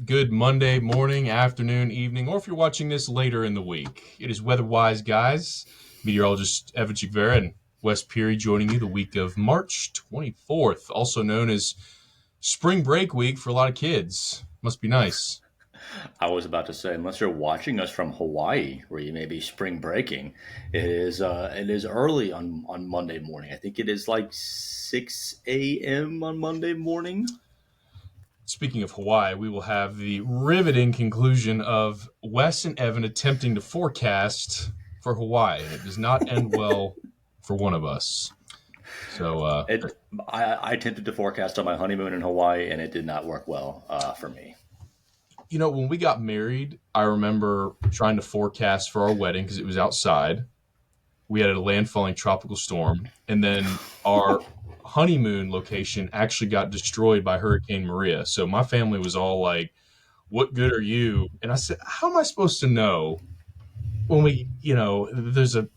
good Monday morning, afternoon, evening, or if you're watching this later in the week. It is Weather-Wise Guys. Meteorologist Evan Chigvera and Wes Peary joining you the week of March 24th, also known as spring break week for a lot of kids. Must be nice. I was about to say, unless you're watching us from Hawaii, where you may be spring breaking, it is early on Monday morning. I think it is like 6 a.m. on Monday morning. Speaking of Hawaii, we will have the riveting conclusion of Wes and Evan attempting to forecast for Hawaii. It does not end well for one of us. So, I attempted to forecast on my honeymoon in Hawaii, and it did not work well for me. when we got married, I remember trying to forecast for our wedding because it was outside. We had a landfalling tropical storm, and then our honeymoon location actually got destroyed by Hurricane Maria. So my family was all like, "What good are you?" And I said, "How am I supposed to know when there's a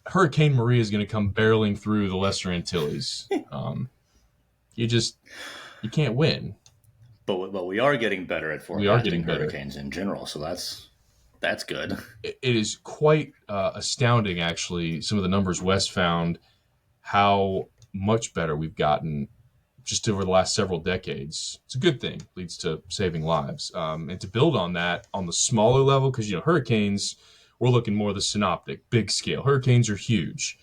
Hurricane Maria is going to come barreling through the Lesser Antilles? You just you can't win." But we are getting better at We are getting forecasting better. hurricanes in general, so that's good. It is quite astounding, actually, some of the numbers Wes found, how much better we've gotten just over the last several decades. It's a good thing, leads to saving lives. And to build on that on the smaller level, because, hurricanes, we're looking more the synoptic, big scale. Hurricanes are huge.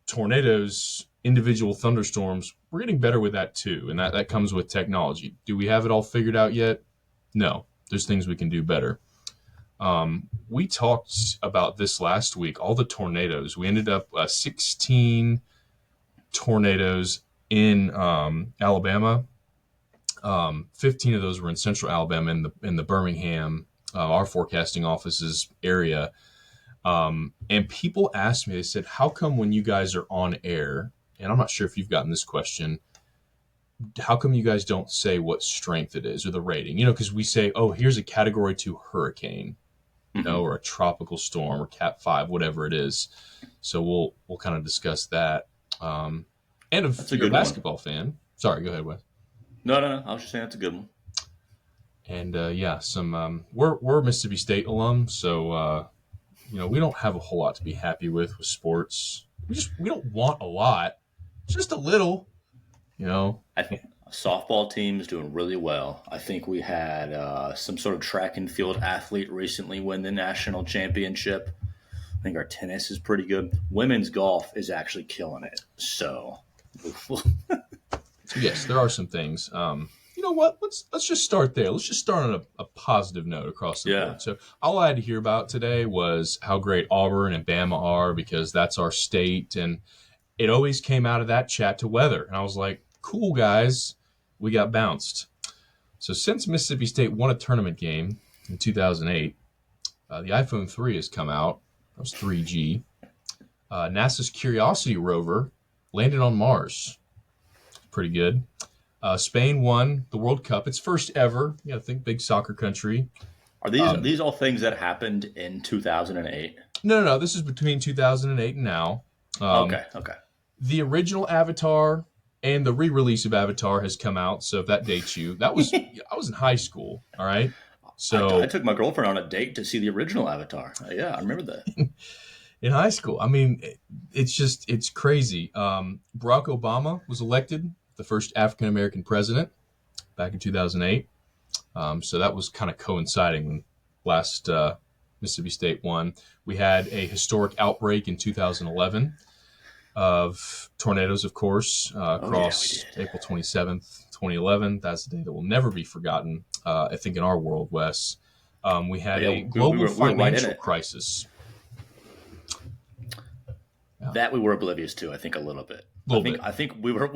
Tornadoes, individual thunderstorms, we're getting better with that too. And that comes with technology. Do we have it all figured out yet? No. There's things we can do better. We talked about this last week, all the tornadoes. We ended up 16 tornadoes in Alabama. 15 of those were in central Alabama in the Birmingham, our forecasting office's area. And people asked me, they said, "How come when you guys are on air," and I'm not sure if you've gotten this question, "how come you guys don't say what strength it is or the rating?" Because we say, "Oh, here's a Category 2 hurricane." Or a tropical storm or Cat 5, whatever it is. So we'll kind of discuss that. And if That's a you're a good one. basketball fan, sorry, go ahead, Wes. No. I was just saying that's a good one. And some we're Mississippi State alum, so we don't have a whole lot to be happy with sports. We don't want a lot, just a little. I think softball team is doing really well. I think we had some sort of track and field athlete recently win the national championship. I think our tennis is pretty good. Women's golf is actually killing it. So, Yes, there are some things. You know what? Let's just start there. Let's just start on a positive note across the yeah, board. So all I had to hear about today was how great Auburn and Bama are because that's our state, and it always came out of that chat to weather. And I was like, "Cool guys, we got bounced." So since Mississippi State won a tournament game in 2008, the iPhone 3 has come out. That was 3G. NASA's Curiosity rover landed on Mars. Pretty good. Spain won the World Cup. Its first ever. I think big soccer country. are these all things that happened in 2008? No. This is between 2008 and now. Okay. The original Avatar and the re-release of Avatar has come out. So if that dates you, I was in high school. All right. I So took my girlfriend on a date to see the original Avatar. Yeah, I remember that. in high school, I mean, it's crazy. Barack Obama was elected the first African American president back in 2008. So that was kind of coinciding when last Mississippi State won. We had a historic outbreak in 2011 of tornadoes, of course, Oh yeah, we across did. April 27th, 2011. That's a day that will never be forgotten, I think, in our world, Wes. We had Yeah, a we global were right in financial it. crisis. Yeah, That we were oblivious to, I think, a little bit. a little bit. I think we were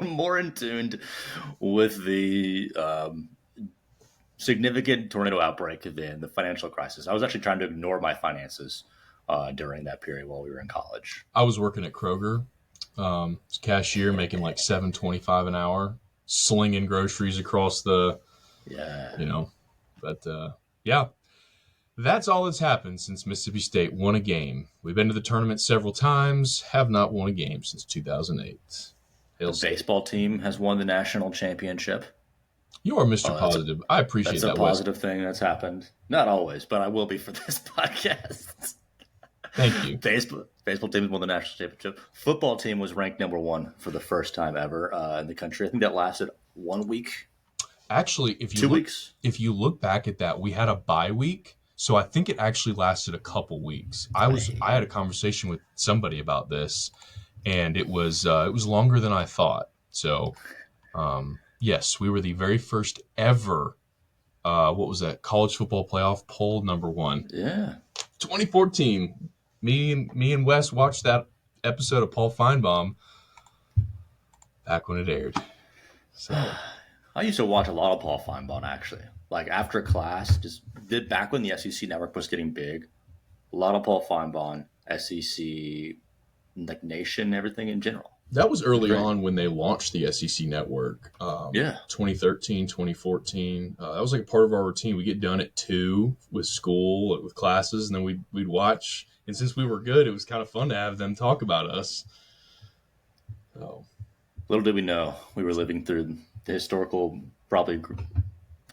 more in tuned with the significant tornado outbreak than the financial crisis. I was actually trying to ignore my finances during that period while we were in college. I was working at Kroger, as cashier, making like $7.25 an hour, slinging groceries across the, Yeah. you know, but yeah, that's all that's happened since Mississippi State won a game. We've been to the tournament several times, have not won a game since 2008. The Hail State. baseball team has won the national championship. You are Mr. Oh, Positive. I that's appreciate a that, Wes. positive thing that's happened. Not always, but I will be for this podcast. Thank you. Baseball team won the national championship. Football team was ranked number one for the first time ever in the country. I think that lasted 1 week, Actually, 2 weeks. if you look back at that, we had a bye week, so I think it actually lasted a couple weeks. I had a conversation with somebody about this, and it was longer than I thought. So yes, we were the very first ever. What was that? College football playoff poll number one, Yeah. 2014. Me and Wes watched that episode of Paul Feinbaum back when it aired. So I used to watch a lot of Paul Feinbaum actually. Like after class, just did back when the SEC network was getting big. A lot of Paul Feinbaum, SEC, like Nation, everything in general. that was It was early great. on when they launched the SEC network, Yeah. 2013, 2014. That was like a part of our routine. We get done at 2 with school, with classes, and then we'd watch. And since we were good, it was kind of fun to have them talk about us. So, Little did we know we were living through the historical, probably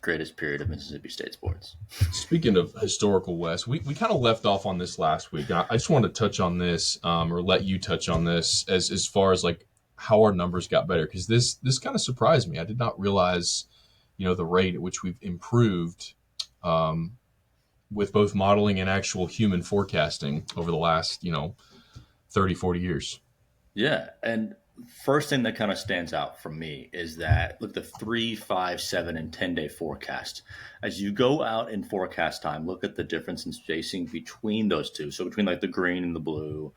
greatest period of Mississippi State sports. speaking of historical West, we kind of left off on this last week. And I just wanted to touch on this, or let you touch on this as far as like how our numbers got better, because this kind of surprised me. I did not realize, the rate at which we've improved with both modeling and actual human forecasting over the last 30, 40 years. Yeah, and first thing that kind of stands out for me is that look the 3, 5, 7, and 10 day forecast. As you go out in forecast time, look at the difference in spacing between those two. So between like the green and the blue,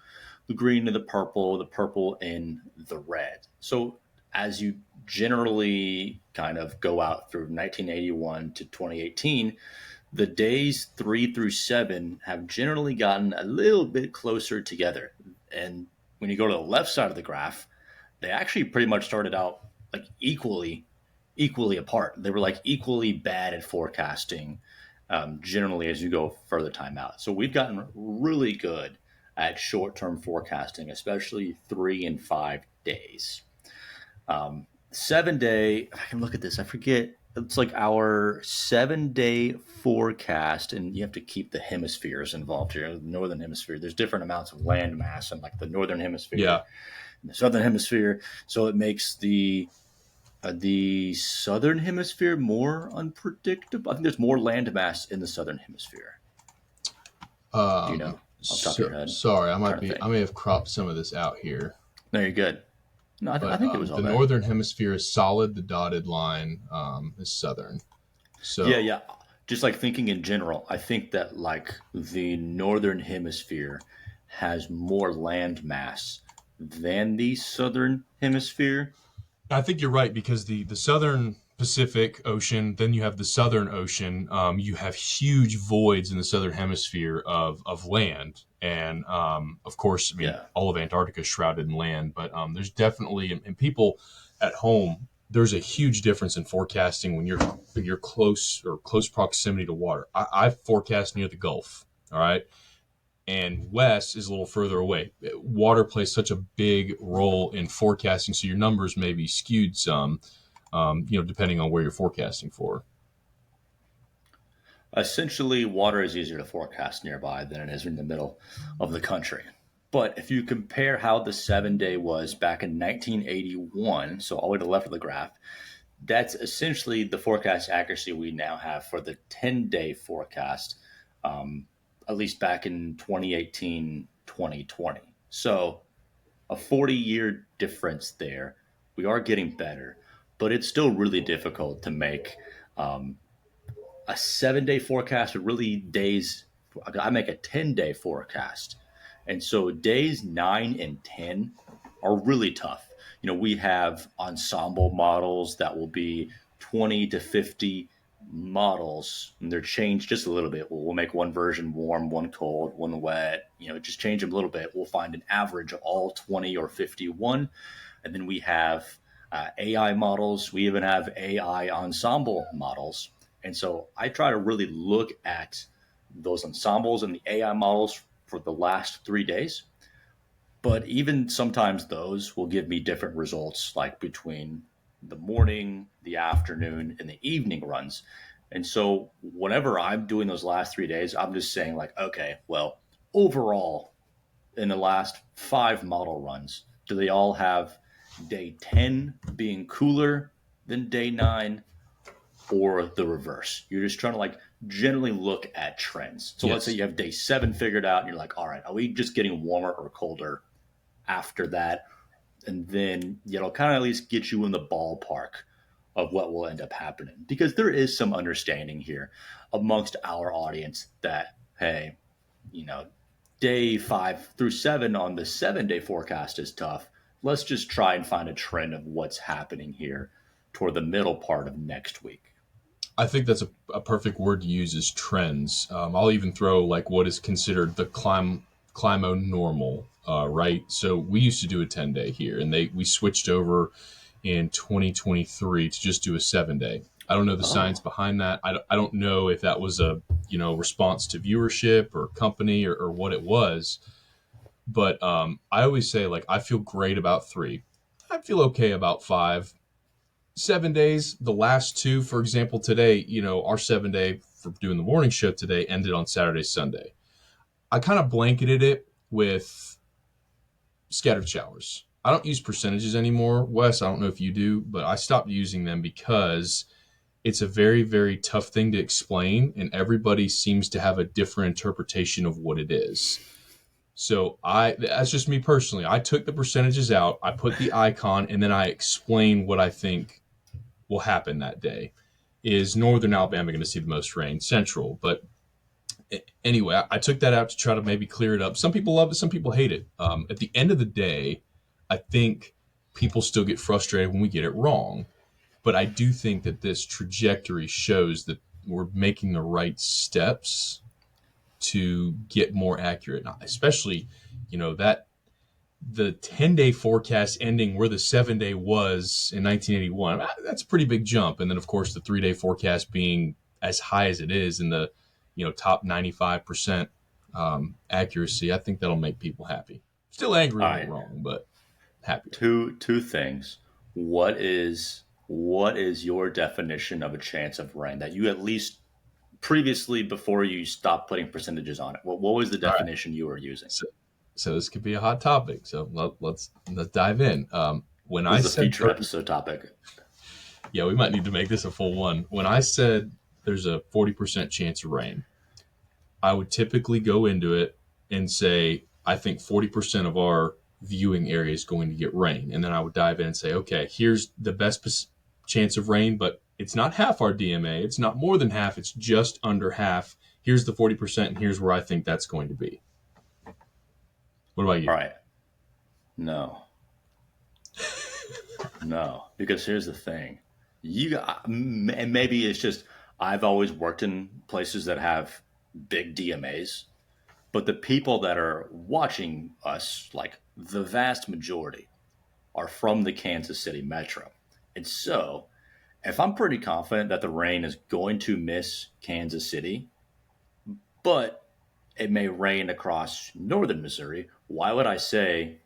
the green and the purple and the red. So as you generally kind of go out through 1981 to 2018, the days 3 through 7 have generally gotten a little bit closer together. And when you go to the left side of the graph, they actually pretty much started out like equally apart. They were like equally bad at forecasting generally as you go further time out. So we've gotten really good at short term forecasting, especially 3 and 5 days. 7 day, if I can look at this, I forget. It's like our 7 day forecast, and you have to keep the hemispheres involved here. The northern hemisphere, there's different amounts of land mass in like the northern hemisphere Yeah. and the southern hemisphere. So it makes the southern hemisphere more unpredictable. I think there's more land mass in the southern hemisphere. Do you know off the top of your head? Sorry, I'm trying to I think. may have cropped some of this out here, No, you're good. No, I but think it was all the there. northern hemisphere is solid. The dotted line is southern. Yeah, So yeah. Just like thinking in general, I think that like the northern hemisphere has more land mass than the southern hemisphere. I think you're right, because the southern Pacific Ocean, then you have the Southern Ocean. You have huge voids in the southern hemisphere of land, and of course, I mean, Yeah. all of Antarctica is shrouded in land. But there's definitely, and people at home, there's a huge difference in forecasting when you're close or close proximity to water. I forecast near the Gulf. All right, and west is a little further away. Water plays such a big role in forecasting, so your numbers may be skewed some, depending on where you're forecasting for. Essentially, water is easier to forecast nearby than it is in the middle of the country. But if you compare how the 7 day was back in 1981, so all the way to the left of the graph, that's essentially the forecast accuracy we now have for the 10 day forecast, at least back in 2018, 2020. So a 40-year difference there. We are getting better, but it's still really difficult to make a 7 day forecast with really days. I make a 10 day forecast. And so days 9 and 10 are really tough. We have ensemble models that will be 20 to 50 models, and they're changed just a little bit. We'll make one version warm, one cold, one wet, just change them a little bit. We'll find an average of all 20 or 51. And then we have AI models. We even have AI ensemble models. And so I try to really look at those ensembles and the AI models for the last 3 days. But even sometimes those will give me different results, like between the morning, the afternoon, and the evening runs. And so whenever I'm doing those last 3 days, I'm just saying like, okay, well, overall in the last 5 model runs, do they all have day 10 being cooler than day 9 or the reverse? You're just trying to like generally look at trends. So let's say Yes. you have day 7 figured out and you're like, all right, are we just getting warmer or colder after that? And then it'll kind of at least get you in the ballpark of what will end up happening. Because there is some understanding here amongst our audience that, hey, you know, day 5 through 7 on the 7 day forecast is tough. Let's just try and find a trend of what's happening here toward the middle part of next week. I think that's a perfect word to use is trends. I'll even throw like what is considered the climo normal, right? So we used to do a 10-day here, and we switched over in 2023 to just do a 7-day. I don't know the science Oh, behind that. I don't know if that was a response to viewership or company or what it was. But I always say like I feel great about 3. I feel okay about 5. 7 days, the last 2, for example, today, our 7 day for doing the morning show today ended on Saturday, Sunday. I kind of blanketed it with scattered showers. I don't use percentages anymore. Wes, I don't know if you do, but I stopped using them because it's a very, very tough thing to explain, and everybody seems to have a different interpretation of what it is. So that's just me personally. I took the percentages out, I put the icon, and then I explain what I think will happen that day. Is Northern Alabama going to see the most rain? Central. But anyway, I took that out to try to maybe clear it up. Some people love it, some people hate it. At the end of the day, I think people still get frustrated when we get it wrong. But I do think that this trajectory shows that we're making the right steps to get more accurate, especially, that the 10-day forecast ending where the 7-day was in 1981. That's a pretty big jump. And then, of course, the 3-day forecast being as high as it is in the top 95% accuracy. I think that'll make people happy. Still angry all when we're right. wrong, but happier. Two things. What is your definition of a chance of rain that you at least previously before you stopped putting percentages on it? What was the All right. definition you were using? So this could be a hot topic. So let's dive in. When This I is a said future episode topic. yeah, we might need to make this a full one. When I said there's a 40% chance of rain, I would typically go into it and say, I think 40% of our viewing area is going to get rain. And then I would dive in and say, okay, here's the best chance of rain, but it's not half our DMA. It's not more than half. It's just under half. Here's the 40%, and here's where I think that's going to be. What about All you? right. No. No. Because here's the thing. And maybe it's just I've always worked in places that have big DMAs, but the people that are watching us, like the vast majority, are from the Kansas City metro. And so, if I'm pretty confident that the rain is going to miss Kansas City, but it may rain across northern Missouri, why would I say,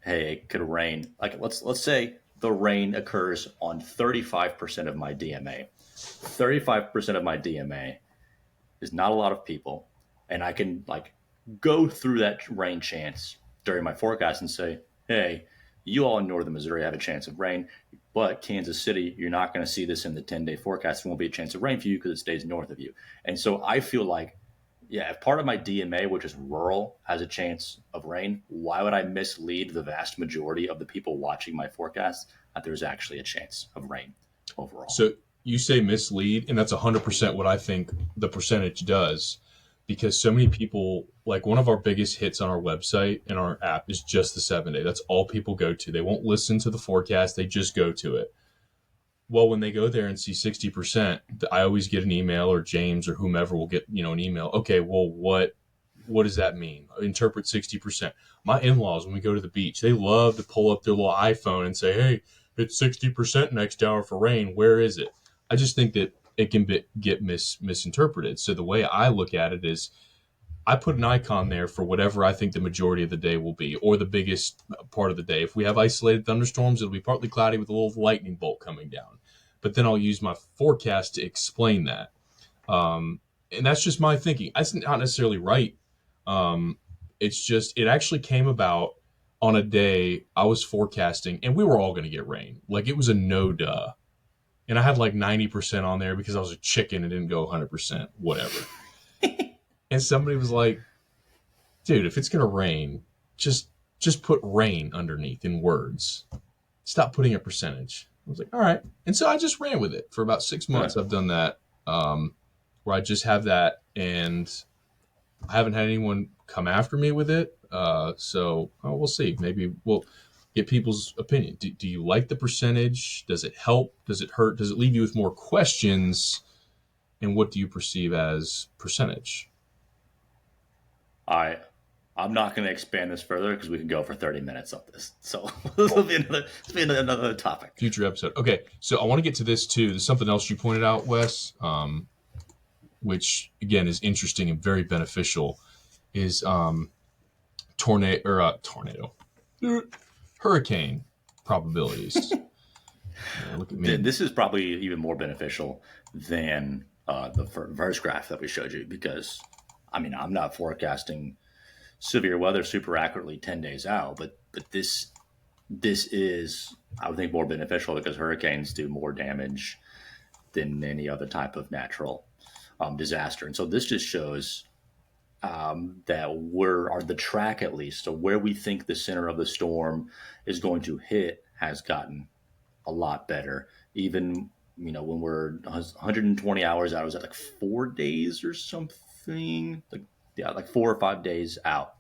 hey, it could rain? Like let's say the rain occurs on 35% of my DMA. 35% of my DMA is not a lot of people, and I can like go through that rain chance during my forecast and say, hey, you all in northern Missouri have a chance of rain, but Kansas City, you're not going to see this in the 10-day forecast. There won't be a chance of rain for you because it stays north of you. And so I feel like, yeah, if part of my DMA, which is rural, has a chance of rain, why would I mislead the vast majority of the people watching my forecast that there's actually a chance of rain overall? So you say mislead, and that's 100% what I think the percentage does, because so many people, like one of our biggest hits on our website and our app is just the 7-day. That's all people go to. They won't listen to the forecast, they just go to it. Well, when they go there and see 60%, I always get an email, or James or whomever will get, an email. Okay, well, what does that mean? Interpret 60%. My in-laws, when we go to the beach, they love to pull up their little iPhone and say, hey, it's 60% next hour for rain. Where is it? I just think that it can get misinterpreted. So the way I look at it is I put an icon there for whatever I think the majority of the day will be, or the biggest part of the day. If we have isolated thunderstorms, it'll be partly cloudy with a little lightning bolt coming down. But then I'll use my forecast to explain that. And that's just my thinking. That's not necessarily right. It's just, it actually came about on a day I was forecasting, and we were all going to get rain. Like, it was a no duh. And I had like 90% on there because I was a chicken and didn't go 100%, whatever. And somebody was like, dude, if it's going to rain, just just put rain underneath in words. Stop putting a percentage. I was like, all right. And so I just ran with it for about 6 months. I've done that, where I just have that, and I haven't had anyone come after me with it. So we'll see. Maybe we'll get people's opinion. Do you like the percentage? Does it help? Does it hurt? Does it leave you with more questions? And what do you perceive as percentage? I I'm not going to expand this further because we can go for 30 minutes on this. So this will be another topic. Future episode. Okay, so I want to get to this too. There's something else you pointed out, Wes, which again is interesting and very beneficial. Is tornado, hurricane probabilities. Look at me. This is probably even more beneficial than the first graph that we showed you because, I mean, I'm not forecasting severe weather super accurately 10 days out, but this is, I would think, more beneficial because hurricanes do more damage than any other type of natural disaster. And so this just shows that or the track at least, so where we think the center of the storm is going to hit has gotten a lot better. Even, when we're 120 hours out, was that like 4 days or something? Like 4 or 5 days out.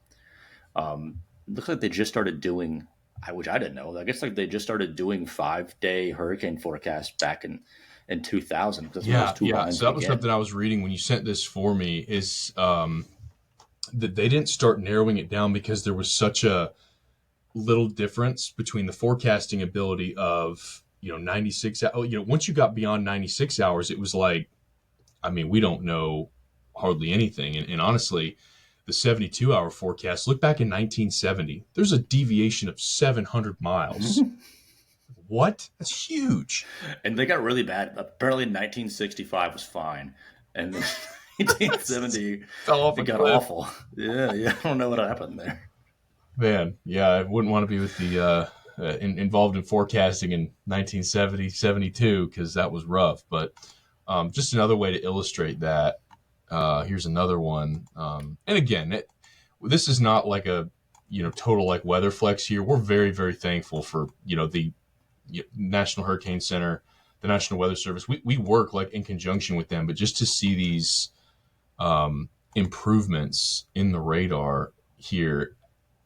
Looks like they just started doing, which I didn't know. I guess like they just started doing 5-day hurricane forecasts back in 2000. That's when those two Yeah. lines So that was began. something I was reading when you sent this for me. Is that they didn't start narrowing it down because there was such a little difference between the forecasting ability of 96. Once you got beyond 96 hours, it was like, I mean, we don't know hardly anything. And honestly, the 72-hour forecast, look back in 1970, there's a deviation of 700 miles. What? That's huge. And they got really bad. Apparently, 1965 was fine, and then 1970 Fell off a it got cliff. awful. Yeah. I don't know what happened there. Man, yeah, I wouldn't want to be with the involved in forecasting in 1970, 72, because that was rough. But just another way to illustrate that. Here's another one. And again, this is not like a total like weather flex here. We're very, very thankful for the National Hurricane Center, the National Weather Service. We work like in conjunction with them, but just to see these improvements in the radar here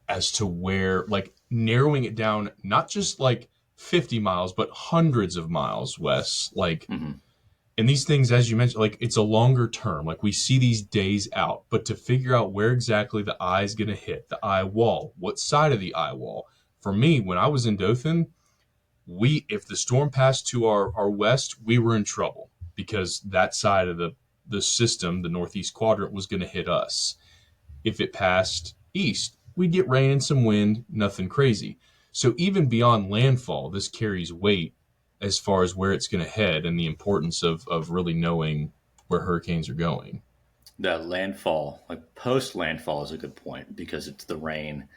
as to where, like, narrowing it down, not just like 50 miles, but hundreds of miles, Wes. Like, and these things, as you mentioned, like, it's a longer term. Like, we see these days out, but to figure out where exactly the eye is going to hit, the eye wall, what side of the eye wall. For me, when I was in Dothan, if the storm passed to our west, we were in trouble because that side of the system, the northeast quadrant, was going to hit us. If it passed east, we'd get rain and some wind, nothing crazy. So even beyond landfall, this carries weight as far as where it's going to head and the importance of really knowing where hurricanes are going. That landfall, like post landfall, is a good point because it's the rain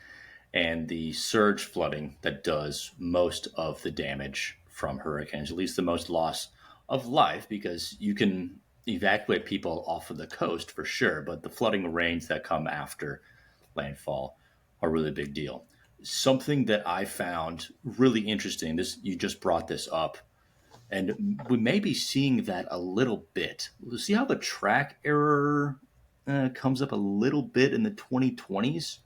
and the surge flooding that does most of the damage from hurricanes, at least the most loss of life, because you can evacuate people off of the coast for sure, but the flooding rains that come after landfall are a really big deal. Something that I found really interesting, this you just brought this up, and we may be seeing that a little bit. See how the track error comes up a little bit in the 2020s?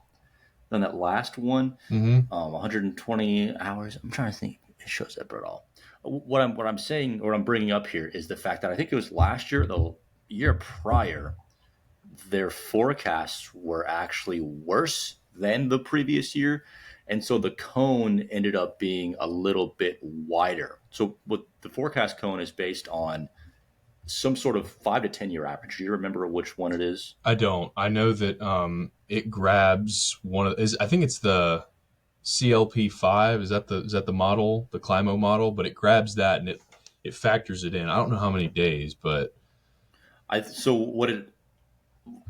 Then that last one, Mm-hmm. 120 hours. I'm trying to think if it shows up at all. What I'm saying, or what I'm bringing up here, is the fact that I think it was last year, the year prior, their forecasts were actually worse than the previous year, and so the cone ended up being a little bit wider. So what the forecast cone is based on some sort of 5 to 10 year average. Do you remember which one it is? I don't. I know that it grabs one of is I think it's the CLP5. Is that the model, the Climo model? But it grabs that and it factors it in. I don't know how many days, but I so what it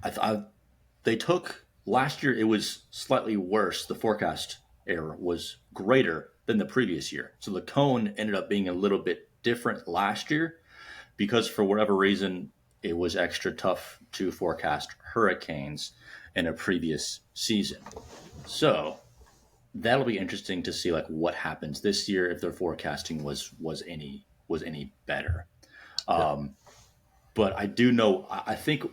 I they took last year. It was slightly worse. The forecast error was greater than the previous year, so the cone ended up being a little bit different last year because for whatever reason it was extra tough to forecast hurricanes in a previous season. So that'll be interesting to see like what happens this year if their forecasting was any better. yeah, But I do know I think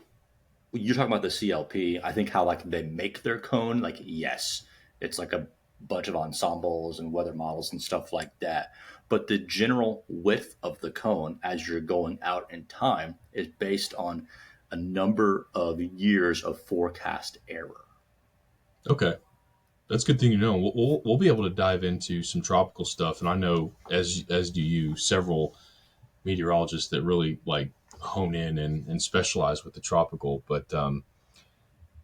you're talking about the CLP. I think how like they make their cone, like yes, it's like a bunch of ensembles and weather models and stuff like that. But the general width of the cone as you're going out in time is based on a number of years of forecast error. okay. That's a good thing to know. We'll be able to dive into some tropical stuff, and I know as do you several meteorologists that really like hone in and specialize with the tropical. But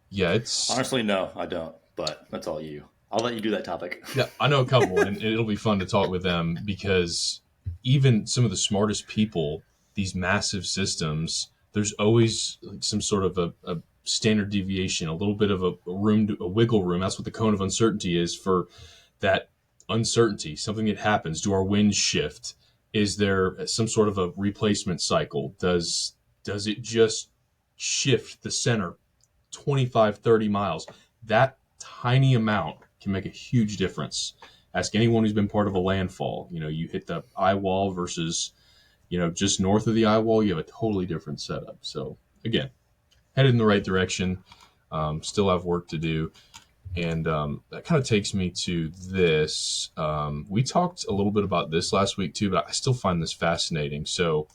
yeah, it's Honestly, no, I don't. But that's all you. I'll let you do that topic. yeah, I know a couple, and it'll be fun to talk with them because even some of the smartest people, these massive systems, there's always like some sort of a standard deviation, a little bit of a wiggle room. That's what the cone of uncertainty is for that uncertainty. Something that happens. Do our winds shift? Is there some sort of a replacement cycle? Does it just shift the center 25, 30 miles? That tiny amount can make a huge difference. Ask anyone who's been part of a landfall. You hit the eye wall versus, just north of the eye wall, you have a totally different setup. So, again, headed in the right direction. Still have work to do. And that kind of takes me to this. We talked a little bit about this last week, too, but I still find this fascinating. So,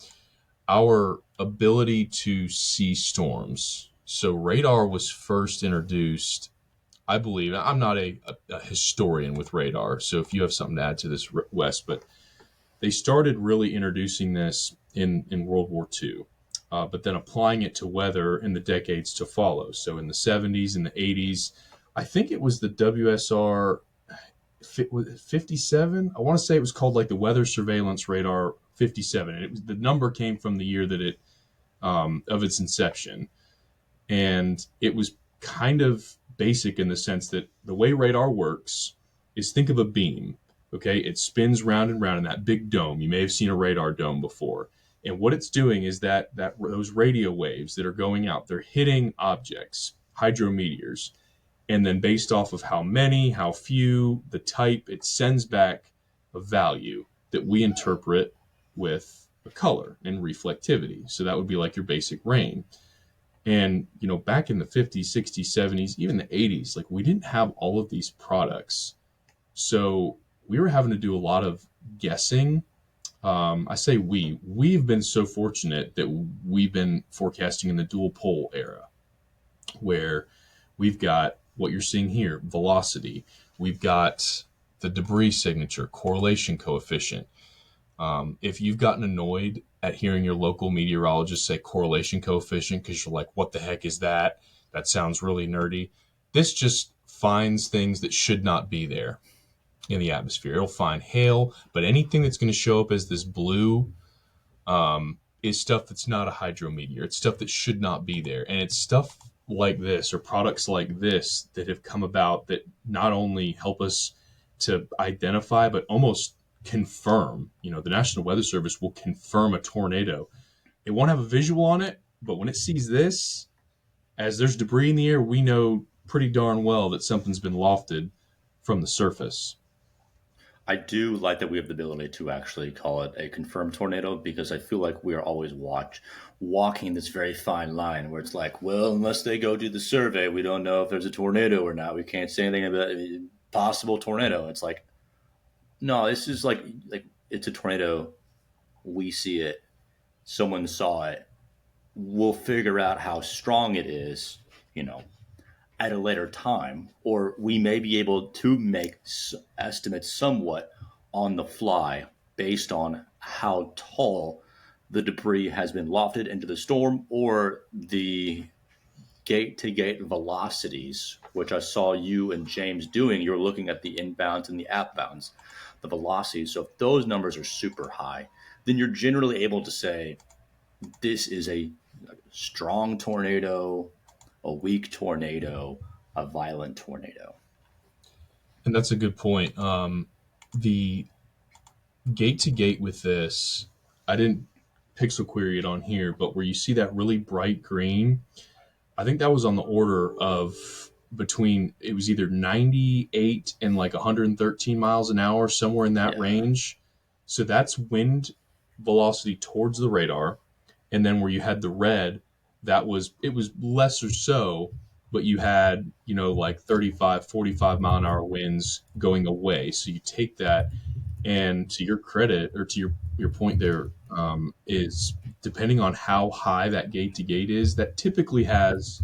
our ability to see storms. So, radar was first introduced, I believe. I'm not a historian with radar, so if you have something to add to this, Wes, but they started really introducing this in World War II, but then applying it to weather in the decades to follow. So in the 70s and the 80s, I think it was the WSR 57. I want to say it was called like the Weather Surveillance Radar 57, and the number came from the year that it of its inception, and it was kind of basic in the sense that the way radar works is think of a beam. Okay, it spins round and round in that big dome. You may have seen a radar dome before. And what it's doing is that those radio waves that are going out, they're hitting objects, hydrometeors, and then based off of how many, how few, the type, it sends back a value that we interpret with a color and reflectivity. So that would be like your basic rain. And, back in the 50s, 60s, 70s, even the 80s, like we didn't have all of these products. So we were having to do a lot of guessing. I say we've been so fortunate that we've been forecasting in the dual pole era where we've got what you're seeing here, velocity. We've got the debris signature, correlation coefficient. If you've gotten annoyed at hearing your local meteorologist say correlation coefficient because you're like, what the heck is that? That sounds really nerdy. This just finds things that should not be there in the atmosphere. It'll find hail, but anything that's going to show up as this blue is stuff that's not a hydrometeor. It's stuff that should not be there. And it's stuff like this or products like this that have come about that not only help us to identify, but almost confirm. The National Weather Service will confirm a tornado. It won't have a visual on it, but when it sees this, as there's debris in the air, we know pretty darn well that something's been lofted from the surface. I do like that we have the ability to actually call it a confirmed tornado because I feel like we are always walking this very fine line where it's like, well, unless they go do the survey, we don't know if there's a tornado or not. We can't say anything about a possible tornado. It's like, no, this is like it's a tornado. We see it. Someone saw it. We'll figure out how strong it is, you know, at a later time, or we may be able to make estimates somewhat on the fly based on how tall the debris has been lofted into the storm, or the gate to gate velocities, which I saw you and James doing. You're looking at the inbounds and the outbounds, the velocities. So if those numbers are super high, then you're generally able to say this is a strong tornado, a weak tornado, a violent tornado. And that's a good point. The gate to gate with this, I didn't pixel query it on here, but where you see that really bright green, I think that was on the order of between, it was either 98 and like 113 miles an hour, somewhere in that Yeah, range. So that's wind velocity towards the radar. And then where you had the red, it was less or so, but you had, like 35, 45 mile an hour winds going away. So you take that, and to your credit, or to your point there, is depending on how high that gate to gate is, that typically has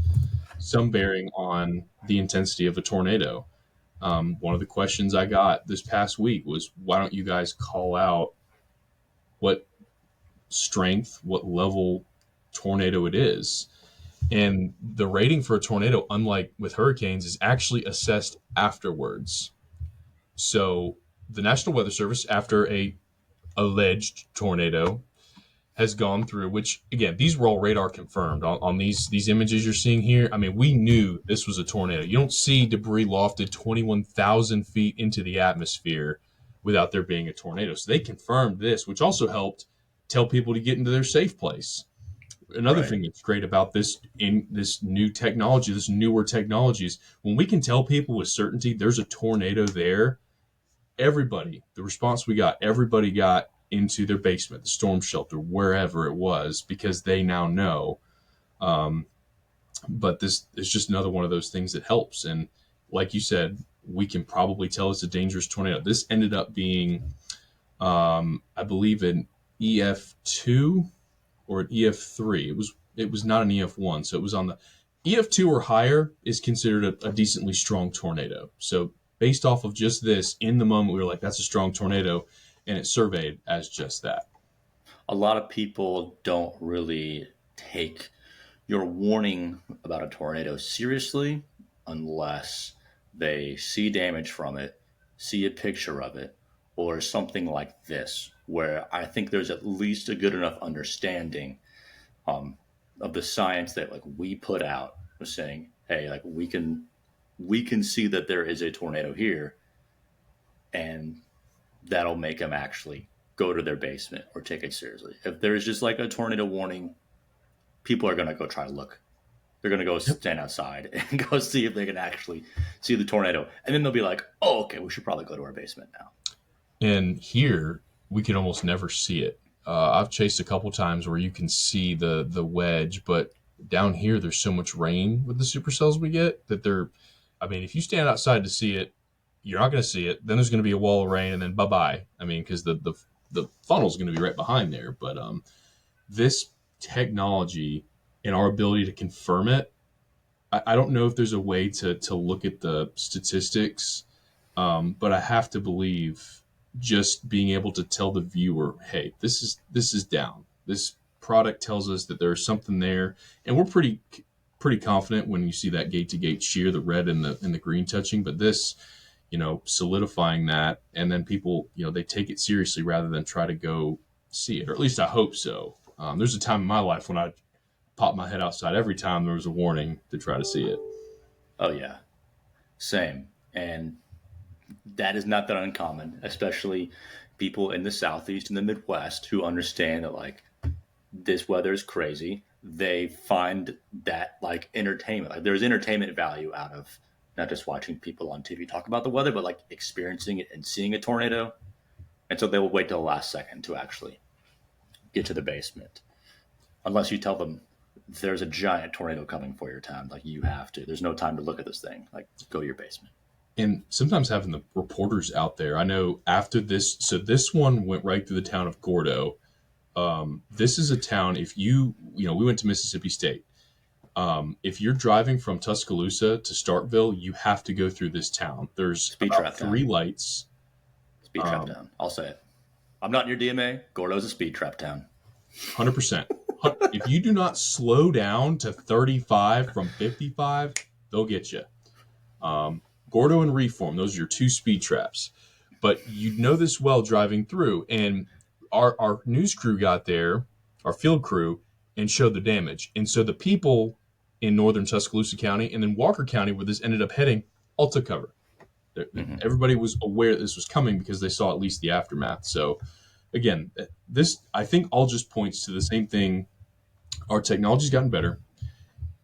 some bearing on the intensity of a tornado. One of the questions I got this past week was, why don't you guys call out what strength, what level tornado it is? And the rating for a tornado, unlike with hurricanes, is actually assessed afterwards. So the National Weather Service, after a alleged tornado, has gone through, which again, these were all radar confirmed on these images you're seeing here. I mean, we knew this was a tornado. You don't see debris lofted 21,000 feet into the atmosphere without there being a tornado. So they confirmed this, which also helped tell people to get into their safe place. Another right. thing that's great about this, in this new technology, this newer technology, is when we can tell people with certainty there's a tornado there. The response we got, everybody got into their basement, the storm shelter, wherever it was, because they now know. Um, but this is just another one of those things that helps. And like you said, we can probably tell it's a dangerous tornado. This ended up being, I believe, an EF2 or an EF3. It was not an EF1, so it was on the EF2 or higher is considered a decently strong tornado. So based off of just this, in the moment, we were like, that's a strong tornado, and it's surveyed as just that. A lot of people don't really take your warning about a tornado seriously unless they see damage from it, see a picture of it, or something like this, where I think there's at least a good enough understanding of the science that like we put out was saying, hey, like we can see that there is a tornado here, and that'll make them actually go to their basement or take it seriously. If there's just like a tornado warning, people are going to go try to look. They're going to go Yep. stand outside and go see if they can actually see the tornado. And then they'll be like, oh, okay, we should probably go to our basement now. And here, we can almost never see it. I've chased a couple times where you can see the wedge, but down here, there's so much rain with the supercells we get that they're. I mean, if you stand outside to see it, you're not going to see it. Then there's going to be a wall of rain, and then bye bye. I mean, because the funnel is going to be right behind there. But this technology and our ability to confirm it, I don't know if there's a way to look at the statistics, but I have to believe just being able to tell the viewer, hey, this is down. This product tells us that there's something there, and we're pretty confident when you see that gate to gate shear, the red and the green touching. But this, solidifying that, and then people, they take it seriously rather than try to go see it, or at least I hope so. There's a time in my life when I popped my head outside every time there was a warning to try to see it. Oh, yeah, same. And that is not that uncommon, especially people in the Southeast and the Midwest who understand that, like, this weather is crazy. They find that, like, entertainment. Like, there's entertainment value out of not just watching people on TV talk about the weather, but, like, experiencing it and seeing a tornado. And so they will wait till the last second to actually get to the basement. Unless you tell them there's a giant tornado coming for your town. Like, you have to. There's no time to look at this thing. Like, go to your basement. And sometimes having the reporters out there. I know after this, so this one went right through the town of Gordo. This is a town, if we went to Mississippi State. If you're driving from Tuscaloosa to Starkville, you have to go through this town. There's Speed about trap town. three lights. Speed trap town. I'll say it. I'm not in your DMA. Gordo's a speed trap town. 100%. If you do not slow down to 35 from 55, they'll get you. Gordo and Reform, those are your two speed traps. But you know this well driving through. And our news crew got there, our field crew, and showed the damage. And so the people in northern Tuscaloosa County and then Walker County, where this ended up heading, all took cover. Mm-hmm. Everybody was aware this was coming because they saw at least the aftermath. So, again, this, I think, all just points to the same thing. Our technology's gotten better.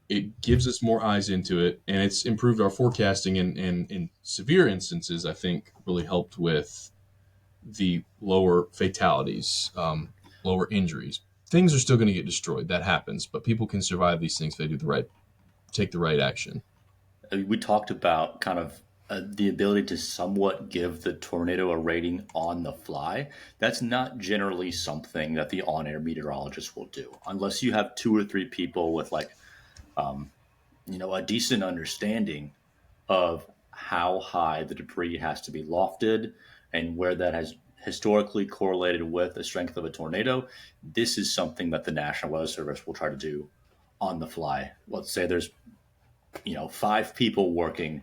It gives us more eyes into it, and it's improved our forecasting. And in severe instances, I think really helped with the lower fatalities, lower injuries. Things are still going to get destroyed. That happens, but people can survive these things if they take the right action. We talked about kind of the ability to somewhat give the tornado a rating on the fly. That's not generally something that the on-air meteorologist will do, unless you have two or three people with a decent understanding of how high the debris has to be lofted and where that has historically correlated with the strength of a tornado. This is something that the National Weather Service will try to do on the fly. Let's say there's five people working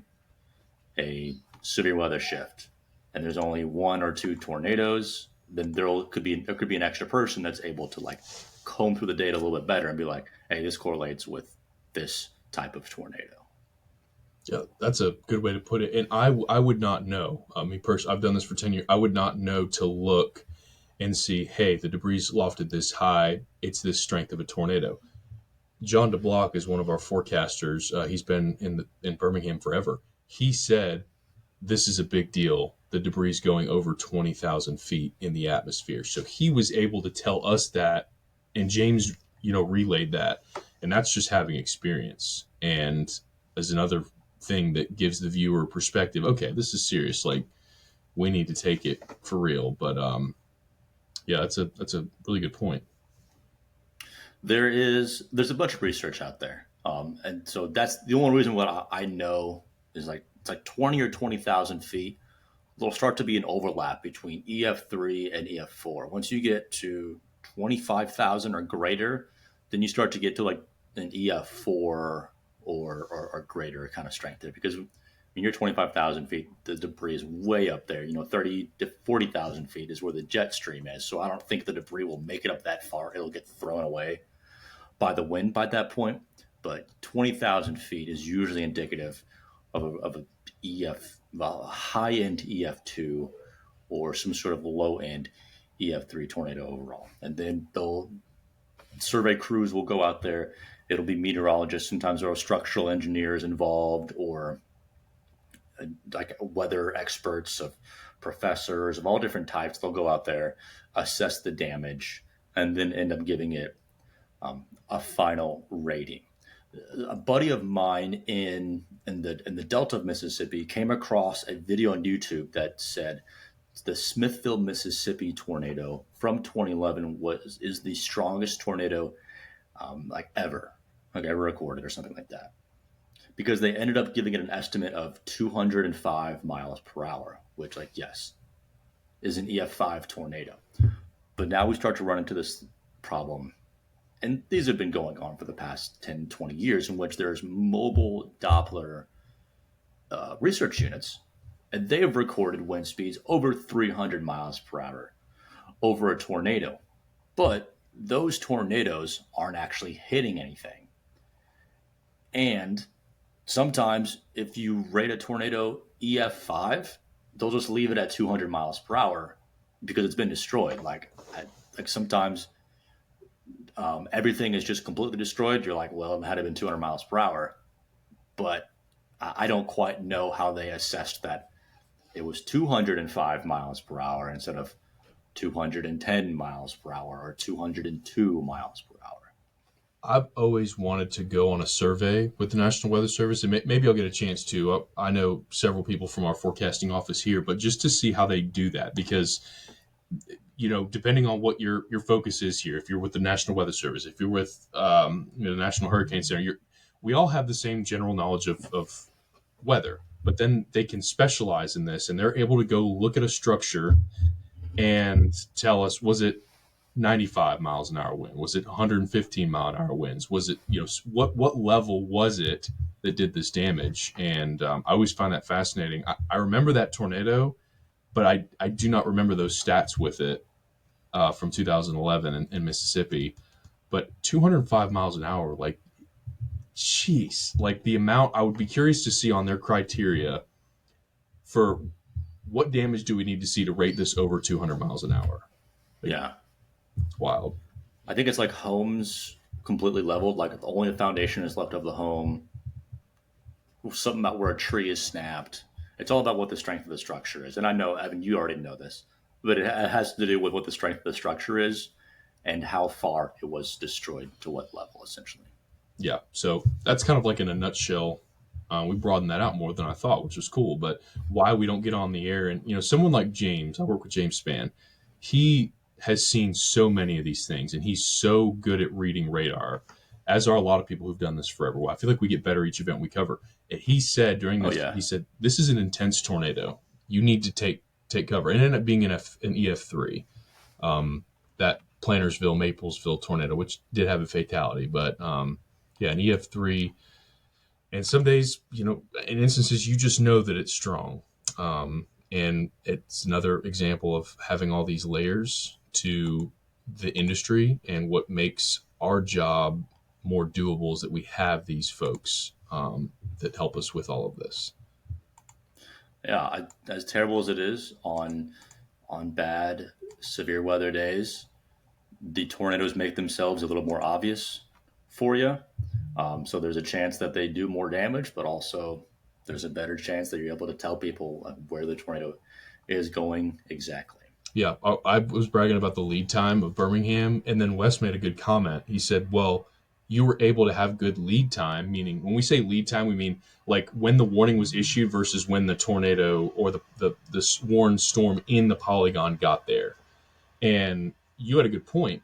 a severe weather shift and there's only one or two tornadoes, then there could be an extra person that's able to comb through the data a little bit better and be like, hey, this correlates with this type of tornado. Yeah, that's a good way to put it. And I would not know. Me personally, I've done this for 10 years. I would not know to look and see, hey, the debris lofted this high. It's this strength of a tornado. John DeBlock is one of our forecasters. He's been in Birmingham forever. He said this is a big deal. The debris is going over 20,000 feet in the atmosphere. So he was able to tell us that, and James, relayed that. And that's just having experience. And as another thing that gives the viewer perspective, okay, this is serious. Like, we need to take it for real. But yeah, that's a really good point. There's a bunch of research out there, and so that's the only reason what I know is it's like 20 or 20,000 feet. There'll start to be an overlap between EF3 and EF4. Once you get to 25,000 or greater, then you start to get to an EF4 or greater kind of strength there, because when you're 25,000 feet, the debris is way up there. 30 to 40,000 feet is where the jet stream is. So I don't think the debris will make it up that far. It'll get thrown away by the wind by that point. But 20,000 feet is usually indicative of a high end EF2 or some sort of low end EF3 tornado overall. And then survey crews will go out there. It'll be meteorologists. Sometimes there are structural engineers involved, or weather experts, of professors of all different types. They'll go out there, assess the damage, and then end up giving it a final rating. A buddy of mine in the Delta of Mississippi came across a video on YouTube that said the Smithville, Mississippi tornado from 2011 is the strongest tornado ever recorded, or something like that, because they ended up giving it an estimate of 205 miles per hour, which, yes, is an EF5 tornado. But now we start to run into this problem, and these have been going on for the past 10, 20 years, in which there's mobile Doppler research units, and they have recorded wind speeds over 300 miles per hour over a tornado. But those tornadoes aren't actually hitting anything. And sometimes if you rate a tornado EF5, they'll just leave it at 200 miles per hour because it's been destroyed. Sometimes everything is just completely destroyed. You're like, well, it had been 200 miles per hour. But I don't quite know how they assessed that it was 205 miles per hour instead of 210 miles per hour or 202 miles per hour. I've always wanted to go on a survey with the National Weather Service, and maybe I'll get a chance to. I know several people from our forecasting office here, but just to see how they do that, because depending on what your focus is here, if you're with the National Weather Service, if you're with the National Hurricane Center, we all have the same general knowledge of weather, but then they can specialize in this, and they're able to go look at a structure and tell us, was it 95 miles an hour wind? Was it 115-mile-an-hour winds? Was it, what level was it that did this damage? And I always find that fascinating. I remember that tornado, but I do not remember those stats with it from 2011 in Mississippi. But 205 miles an hour, like, jeez, like the amount, I would be curious to see on their criteria for what damage do we need to see to rate this over 200 miles an hour. Like, Yeah. it's wild. I think it's like homes completely leveled, like only the foundation is left of the home. Something about where a tree is snapped. It's all about what the strength of the structure is. And I know, Evan, you already know this, but it has to do with what the strength of the structure is and how far it was destroyed to what level, essentially. Yeah, so that's kind of like in a nutshell. We broadened that out more than I thought, which was cool. But why we don't get on the air, and someone like James, I work with James Spann. He has seen so many of these things, and he's so good at reading radar. As are a lot of people who've done this forever. Well, I feel like we get better each event we cover. And he said during Oh, this, yeah. he said, "This is an intense tornado. You need to take cover." And it ended up being an EF3, that Plantersville Maplesville tornado, which did have a fatality, but yeah, an EF3. And some days, in instances, you just know that it's strong. And it's another example of having all these layers to the industry, and what makes our job more doable is that we have these folks that help us with all of this. Yeah, as terrible as it is on bad, severe weather days, the tornadoes make themselves a little more obvious for you. So there's a chance that they do more damage, but also there's a better chance that you're able to tell people where the tornado is going exactly. Yeah, I was bragging about the lead time of Birmingham, and then Wes made a good comment. He said, "Well, you were able to have good lead time," meaning when we say lead time, we mean like when the warning was issued versus when the tornado or the warned storm in the polygon got there. And you had a good point.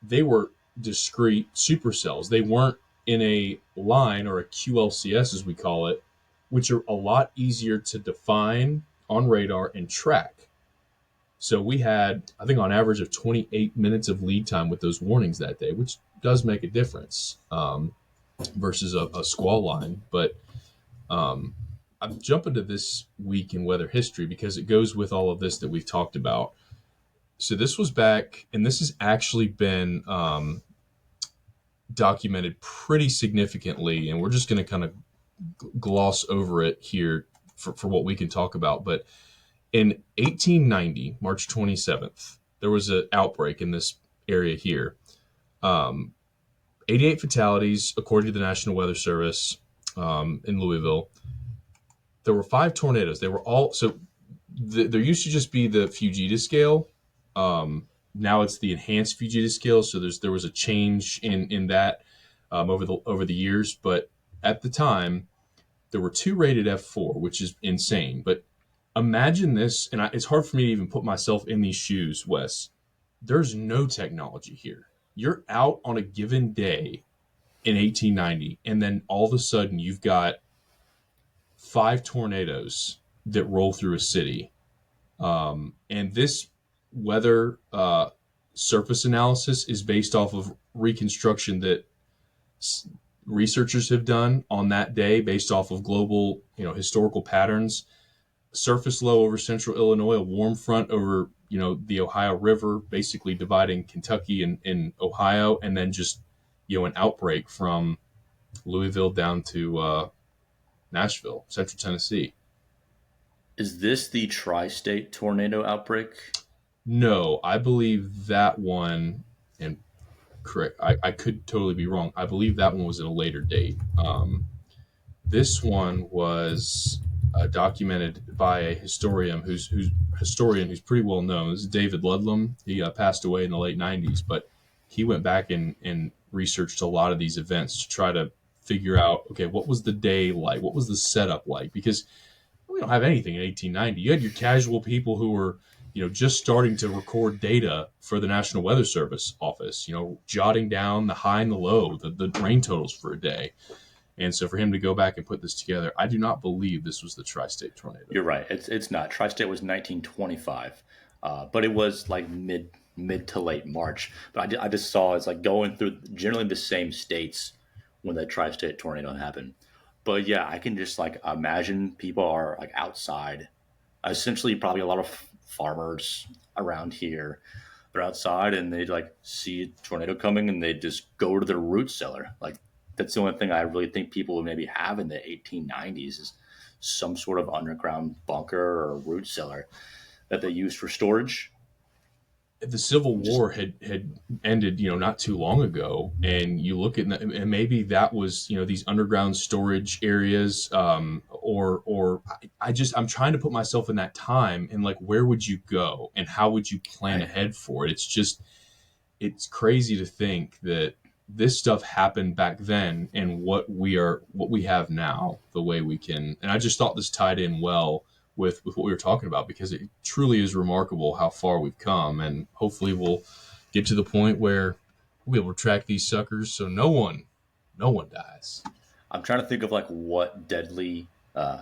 They were discrete supercells. They weren't in a line, or a QLCS as we call it, which are a lot easier to define on radar and track. So we had, I think, on average of 28 minutes of lead time with those warnings that day, which does make a difference versus a squall line. But I'm jumping to this week in weather history because it goes with all of this that we've talked about. So this was back, and this has actually been documented pretty significantly, and we're just going to kind of gloss over it here for what we can talk about. But in 1890, March 27th, there was an outbreak in this area here. 88 fatalities, according to the National Weather Service in Louisville. There were 5 tornadoes. They were all, so there used to just be the Fujita scale. Now it's the enhanced Fujita scale. So there was a change in that over the years. But at the time, there were 2 rated F4, which is insane. But imagine this, and it's hard for me to even put myself in these shoes, Wes. There's no technology here. You're out on a given day in 1890, and then all of a sudden you've got 5 tornadoes that roll through a city. And this weather surface analysis is based off of reconstruction that researchers have done on that day based off of global, historical patterns. Surface low over central Illinois, a warm front over, the Ohio River, basically dividing Kentucky and Ohio, and then just, an outbreak from Louisville down to Nashville, central Tennessee. Is this the tri-state tornado outbreak? No, I believe that one, and correct, I could totally be wrong. I believe that one was at a later date. This one was documented by a historian who's pretty well known. This is David Ludlam. He passed away in the late 90s, but he went back and researched a lot of these events to try to figure out, okay, what was the day like? What was the setup like? Because we don't have anything in 1890. You had your casual people who were, just starting to record data for the National Weather Service office, jotting down the high and the low, the rain totals for a day. And so for him to go back and put this together, I do not believe this was the tri-state tornado. You're right. It's not. Tri-state was 1925, but it was like mid to late March. But I just saw it's like going through generally the same states when the tri-state tornado happened. But yeah, I can just like imagine people are like outside. Essentially, probably a lot of farmers around here. They're outside and they like see a tornado coming and they just go to their root cellar. Like that's the only thing I really think people would maybe have in the 1890s is some sort of underground bunker or root cellar that they use for storage. The Civil Just War had ended, not too long ago, and you look at and maybe that was these underground storage areas, or I'm trying to put myself in that time and like where would you go and how would you plan right. ahead for it? It's crazy to think that this stuff happened back then and what we have now, the way we can. And I just thought this tied in well with what we were talking about because it truly is remarkable how far we've come, and hopefully we'll get to the point where we'll be able to track these suckers so no one dies. I'm trying to think of like what deadly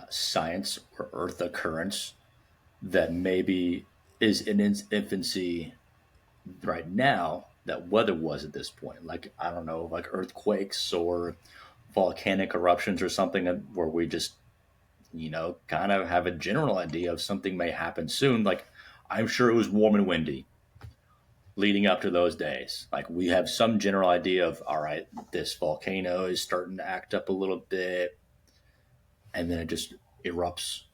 science or Earth occurrence that maybe is in its infancy right now that weather was at this point. Like I don't know, like earthquakes or volcanic eruptions or something where we just kind of have a general idea of something may happen soon. Like I'm sure it was warm and windy leading up to those days. Like we have some general idea of all right, this volcano is starting to act up a little bit, and then it just erupts,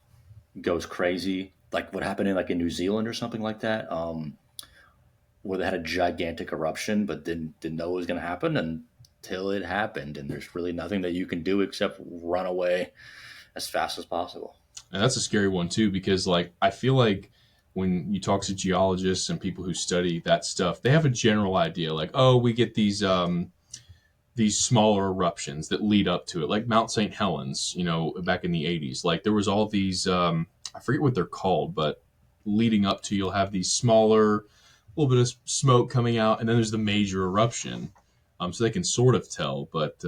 goes crazy. Like what happened in New Zealand or something like that. Where they had a gigantic eruption, but didn't know it was going to happen until it happened. And there's really nothing that you can do except run away as fast as possible. And that's a scary one too, because like I feel like when you talk to geologists and people who study that stuff, they have a general idea, like, oh, we get these smaller eruptions that lead up to it, like Mount St. Helens, back in the 80s. Like there was all these, I forget what they're called, but leading up to, you'll have these smaller, a little bit of smoke coming out, and then there's the major eruption. So they can sort of tell, but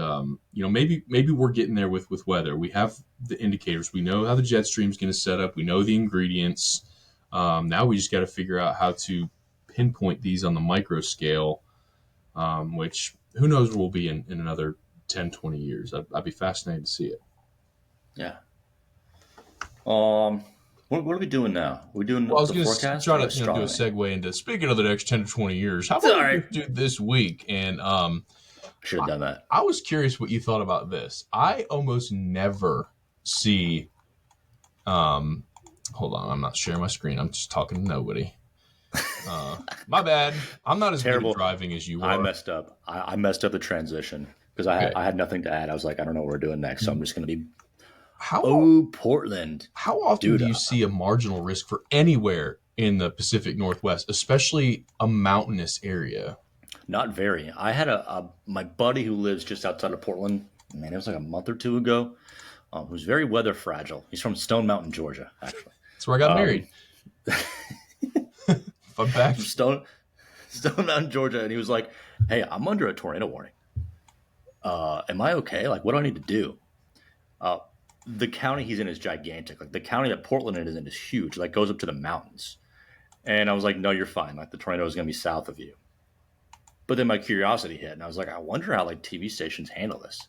maybe we're getting there with weather. We have the indicators. We know how the jet stream is going to set up. We know the ingredients. Now we just got to figure out how to pinpoint these on the micro scale, which who knows where we'll be in another 10, 20 years. I'd be fascinated to see it. Yeah. What are we doing now? We're doing Well, I was the going to forecast try or to do a astronomy? segue into speaking of the next 10 to 20 years. How about we Sorry, just do this week? And should have done that. I was curious what you thought about this. I almost never see. Hold on, I'm not sharing my screen. I'm just talking to nobody. My bad. I'm not as good at Terrible. driving as you I are. messed up. I messed up the transition because Okay. I had nothing to add. I was like, I don't know what we're doing next, so I'm just going to be How Portland, how often dude. do you see a marginal risk for anywhere in the Pacific Northwest, especially a mountainous area? Not very. I had a my buddy who lives just outside of Portland. Man, it was like a month or two ago. Who's very weather fragile. He's from Stone Mountain, Georgia, actually. That's where I got Um, married. Fun fact. from Stone Mountain, Georgia, and he was like, "Hey, I'm under a tornado warning. Am I okay? Like, what do I need to do?" Uh, the county he's in is gigantic. Like the county that Portland is in is huge. Like goes up to the mountains. And I was like, "No, you're fine. Like the tornado is going to be south of you." But then my curiosity hit, and I was like, "I wonder how like TV stations handle this."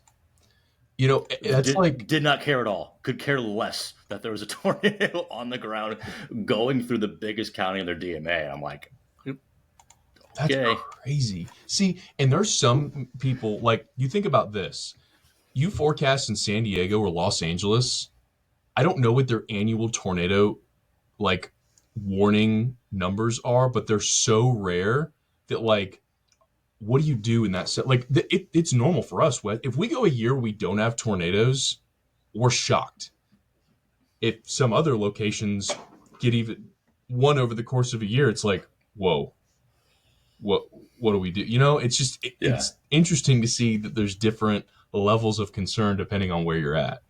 That's like Did not care at all. Could care less that there was a tornado on the ground going through the biggest county in their DMA. And I'm like, that's okay, crazy. See, and there's some people like you think about this. You forecast in San Diego or Los Angeles. I don't know what their annual tornado like warning numbers are, but they're so rare that like what do you do in that set? Like it's normal for us. If we go a year we don't have tornadoes, we're shocked. If some other locations get even one over the course of a year, it's like, whoa, what what do we do? It's just yeah, it's interesting to see that there's different levels of concern depending on where you're at.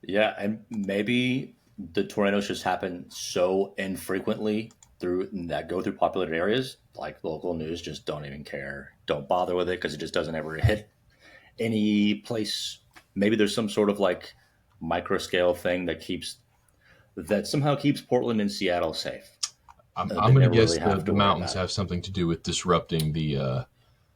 yeah, and maybe the tornadoes just happen so infrequently through that go through populated areas. Like local news just don't even care, don't bother with it because it just doesn't ever hit any place. Maybe there's some sort of like micro scale thing that somehow keeps Portland and Seattle safe. I'm They going to never guess really the, have the to worry mountains about it. have something to do with disrupting the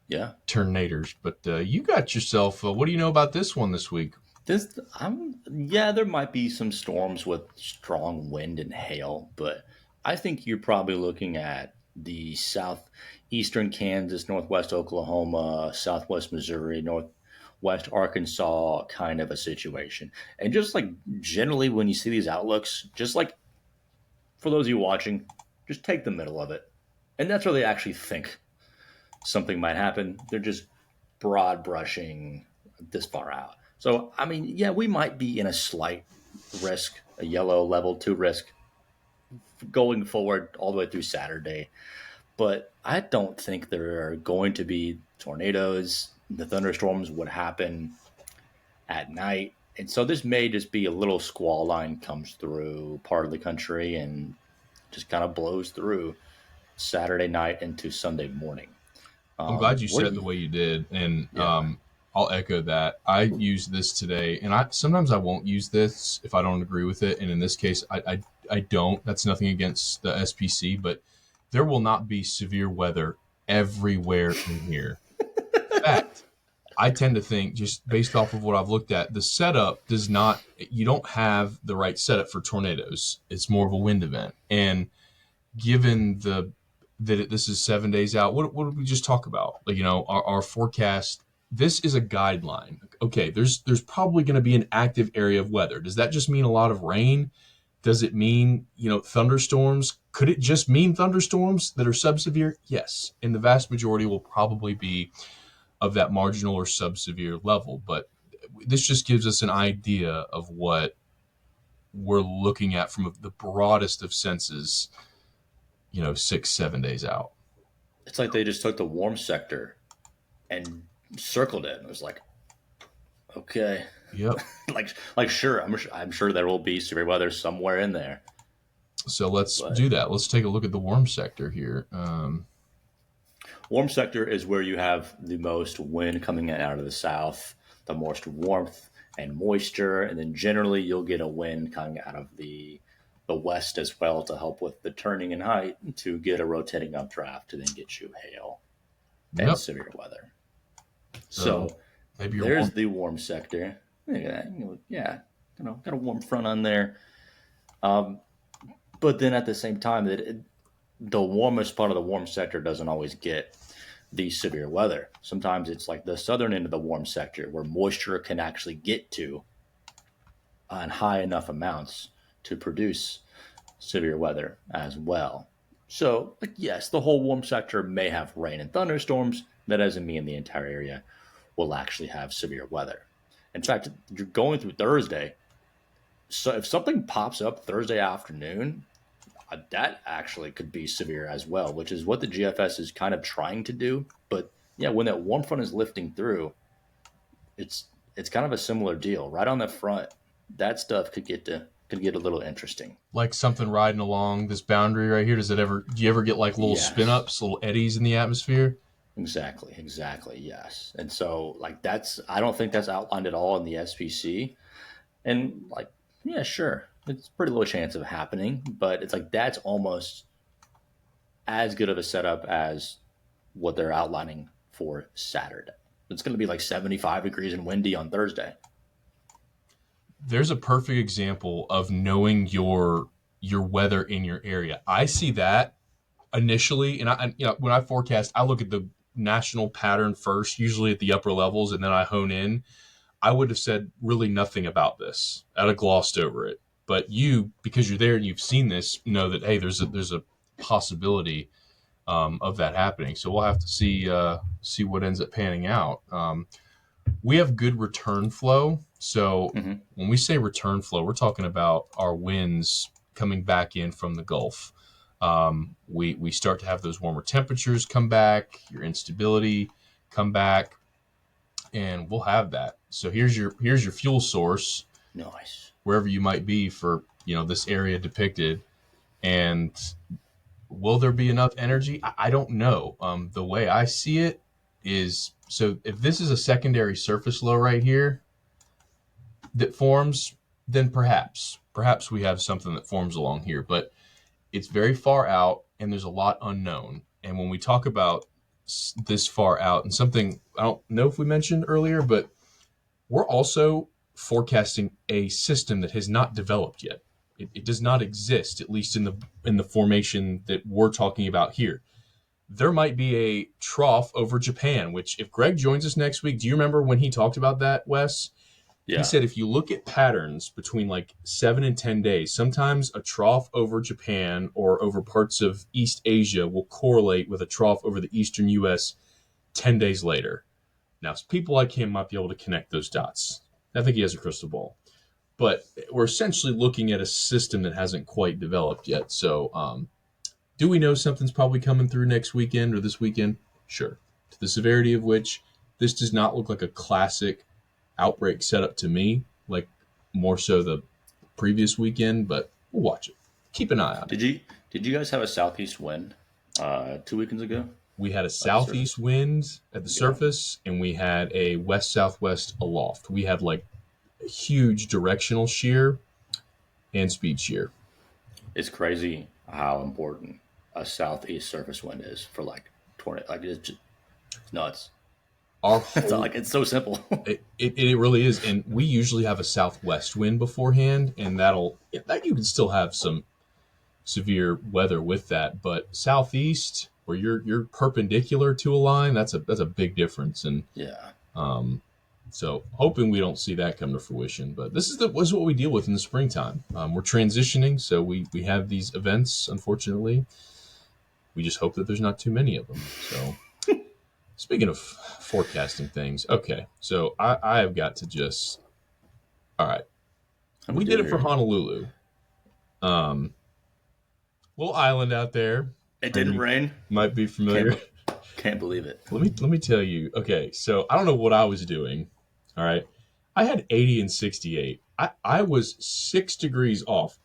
Yeah. tornadoes. But you got yourself. What do you know about this one this week? Yeah, there might be some storms with strong wind and hail, but I think you're probably looking at the southeastern Kansas, northwest Oklahoma, southwest Missouri, northwest Arkansas kind of a situation. And just like generally when you see these outlooks, just like for those of you watching, just take the middle of it. And that's where they actually think something might happen. They're just broad brushing this far out. So, I mean, yeah, we might be in a slight risk, a yellow level 2 risk going forward all the way through Saturday. But I don't think there are going to be tornadoes. The thunderstorms would happen at night. And so this may just be a little squall line comes through part of the country and just kind of blows through Saturday night into Sunday morning. I'm glad you What do said it the you? way you did, and Yeah. I'll echo that. I used this today, and I sometimes I won't use this if I don't agree with it, and in this case, I don't. That's nothing against the SPC, but there will not be severe weather everywhere in here. Fact, I tend to think, just based off of what I've looked at, the setup does not. You don't have the right setup for tornadoes. It's more of a wind event, and given this is 7 days out, what did we just talk about? Like, our forecast. This is a guideline. Okay, there's probably going to be an active area of weather. Does that just mean a lot of rain? Does it mean thunderstorms? Could it just mean thunderstorms that are subsevere? Yes, and the vast majority will probably be of that marginal or subsevere level. But this just gives us an idea of what we're looking at from the broadest of senses, 6, 7 days out. It's like they just took the warm sector and circled it. And it was like, okay, Yep. like sure, I'm sure there will be severe weather somewhere in there, So let's but do that. Let's take a look at the warm sector here. warm sector is where you have the most wind coming in out of the south, the most warmth and moisture, and then generally you'll get a wind coming out of the west as well to help with the turning in height to get a rotating updraft to then get you hail and Yep. severe weather. So So maybe you're there's warm. the warm sector. Yeah, got a warm front on there. Um, but then at the same time, the warmest part of the warm sector doesn't always get the severe weather. Sometimes it's like the southern end of the warm sector where moisture can actually get to in high enough amounts to produce severe weather as well. So, like, yes, the whole warm sector may have rain and thunderstorms. That doesn't mean the entire area will actually have severe weather. In fact, you're going through Thursday. So if something pops up Thursday afternoon, that actually could be severe as well, which is what the GFS is kind of trying to do. But yeah, when that warm front is lifting through, it's it's kind of a similar deal. Right on the front, that stuff could get a little interesting. Like something riding along this boundary right here. Do you ever get like little spin Yes, ups, little eddies in the atmosphere? exactly, yes. And so like that's I don't think that's outlined at all in the SPC. And like yeah, sure, it's pretty low chance of happening, but it's like that's almost as good of a setup as what they're outlining for Saturday. It's going to be like 75 degrees and windy on Thursday. There's a perfect example of knowing your weather in your area. I see that initially, and when I forecast, I look at the national pattern first, usually at the upper levels, and then I hone in. I would have said really nothing about this. I'd have glossed over it. But you, because you're there and you've seen this, know that hey, there's a possibility of that happening. So we'll have to see what ends up panning out. We have good return flow. So Mm-hmm. when we say return flow, we're talking about our winds coming back in from the Gulf. We start to have those warmer temperatures come back, your instability come back, and we'll have that. So here's your fuel source Nice. wherever you might be for this area depicted, and will there be enough energy? I don't know. The way I see it is, so if this is a secondary surface low right here that forms, then perhaps we have something that forms along here, but it's very far out. and there's a lot unknown. And when we talk about this far out, and something I don't know if we mentioned earlier, but we're also forecasting a system that has not developed yet. It does not exist, at least in the formation that we're talking about here. There might be a trough over Japan, which if Greg joins us next week, do you remember when he talked about that, Wes? He Yeah. said if you look at patterns between like 7 and 10 days, sometimes a trough over Japan or over parts of East Asia will correlate with a trough over the eastern U.S. 10 days later. Now, people like him might be able to connect those dots. I think he has a crystal ball. But we're essentially looking at a system that hasn't quite developed yet. So, do we know something's probably coming through next weekend or this weekend? Sure. To the severity of which, this does not look like a classic outbreak setup to me, like more so the previous weekend, but we'll watch it. Keep an eye on it. Did you guys have a southeast wind 2 weekends ago? We had a At the surface? southeast wind at the Yeah. surface, and we had a west southwest aloft. We had like a huge directional shear and speed shear. It's crazy how important a southeast surface wind is for like tornado. Like it's nuts. Our It's not whole like it's so simple. it really is, and we usually have a southwest wind beforehand, and that you can still have some severe weather with that. But southeast, where you're perpendicular to a line, that's a big difference, and Yeah. um, so hoping we don't see that come to fruition. But this is what we deal with in the springtime. We're transitioning, so we have these events. Unfortunately, we just hope that there's not too many of them. So speaking of forecasting things, okay, so I have got to just all right. I'm We did it for here. Honolulu. Um, Little island out there. It Maybe didn't you rain. might be Can't familiar. be- can't believe it. Let me tell you. Okay, so I don't know what I was doing. All right, I had 80 and 68. I was 6 degrees off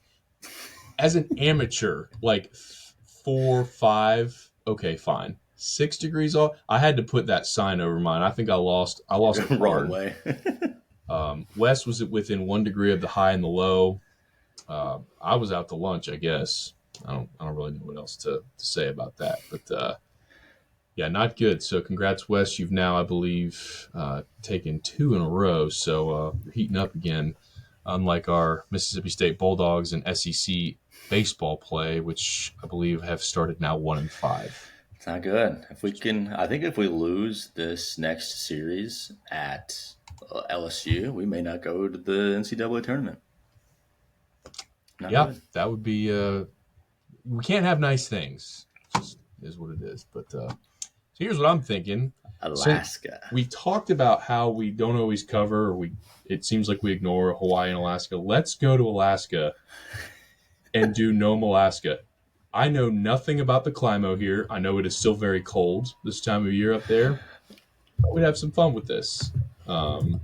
as an amateur. Like 4, 5. Okay, fine. 6 degrees off. I had to put that sign over mine. I think I lost. I lost it Wrong hard. way. West was within 1 degree of the high and the low. I was out to lunch, I guess. I don't really know what else to say about that. But yeah, not good. So congrats, Wes. You've now, I believe, taken 2 in a row. So you're heating up again, unlike our Mississippi State Bulldogs and SEC baseball play, which I believe have started now 1-5. It's not good. If we can, I think if we lose this next series at LSU, we may not go to the NCAA tournament. Not Yeah, good. that would be. We can't have nice things. It just is what it is. But so here's what I'm thinking. So Alaska. we talked about how we don't always cover, or it seems like we ignore Hawaii and Alaska. Let's go to Alaska and do Nome, Alaska. I know nothing about the climo here. I know it is still very cold this time of year up there. We'd have some fun with this. I'm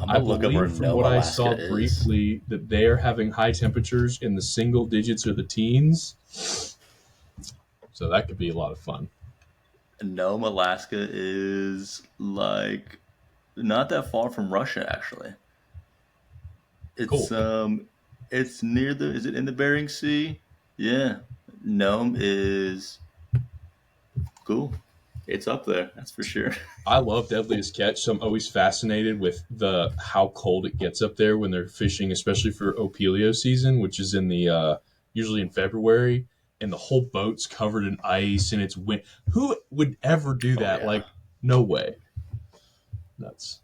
I gonna look up where believe from Nome, what I Alaska saw is. briefly that they are having high temperatures in the single digits or the teens. So that could be a lot of fun. Nome, Alaska is like not that far from Russia, actually. Cool. It's near the. Is it in the Bering Sea? Yeah. Nome is cool. It's up there, that's for sure. I love Deadliest Catch, so I'm always fascinated with the how cold it gets up there when they're fishing, especially for Opelio season, which is in the usually in February, and the whole boat's covered in ice and it's wind. Who would ever do Oh that? yeah. Like, no way. Nuts.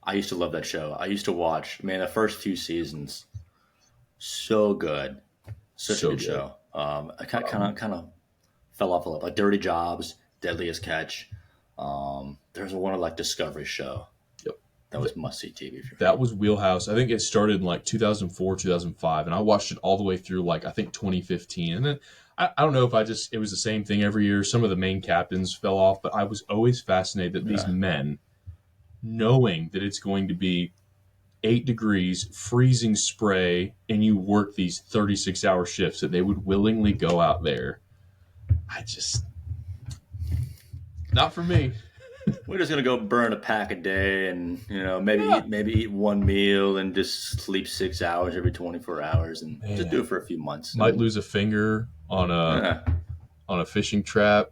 I used to love that show. I used to watch, man, the first few seasons. So good. Such a So good good. show. I kind of fell off a little. Like Dirty Jobs, Deadliest Catch. There's one of like Discovery show Yep. that was must see TV for That me. was Wheelhouse. I think it started in like 2004, 2005, and I watched it all the way through like I think 2015. And then I don't know if it was the same thing every year. Some of the main captains fell off, but I was always fascinated that these Yeah. men, knowing that it's going to be 8 degrees, freezing spray, and you work these 36-hour shifts, that they would willingly go out there. I just, not for me. We're just gonna go burn a pack a day, and maybe Yeah. eat one meal and just sleep 6 hours every 24 hours, and just Man, do it for a few months. might And lose a finger on a yeah, on a fishing trap.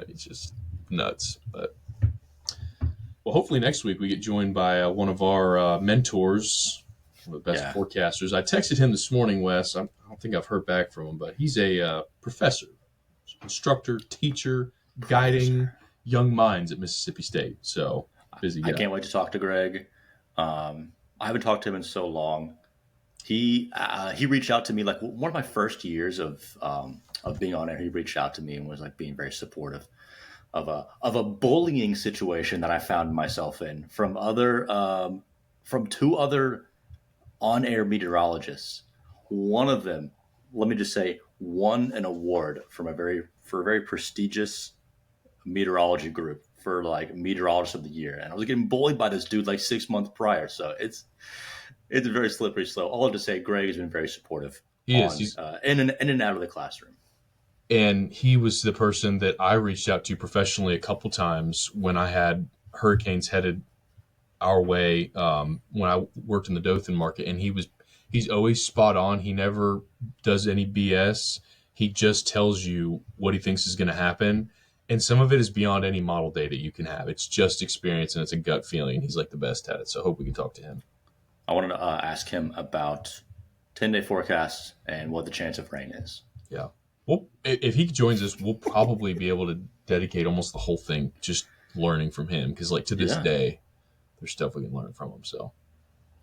It's just nuts. But well, hopefully next week we get joined by one of our mentors, one of the best Yeah. forecasters. I texted him this morning, Wes. I don't think I've heard back from him, but he's a professor, instructor, teacher, guiding Professor. young minds at Mississippi State. So busy I guy. can't wait to talk to Greg. I haven't talked to him in so long. He reached out to me like one of my first years of being on air. He reached out to me and was like being very supportive of a bullying situation that I found myself in from two other on air meteorologists. One of them, let me just say, won an award from a very prestigious meteorology group for like meteorologist of the year, and I was getting bullied by this dude like 6 months prior. So it's a very slippery slope. All I have to say, Greg has been very supportive He is. on He's in and out of the classroom. and he was the person that I reached out to professionally a couple times when I had hurricanes headed our way when I worked in the Dothan market, and he's always spot on. He never does any BS. He just tells you what he thinks is going to happen, and some of it is beyond any model data you can have. It's just experience and it's a gut feeling. He's like the best at it. So I hope we can talk to him. I wanted to ask him about 10-day forecasts and what the chance of rain is. Yeah. Well, if he joins us, we'll probably be able to dedicate almost the whole thing just learning from him because, like, to this Yeah. day, there's stuff we can learn from him. So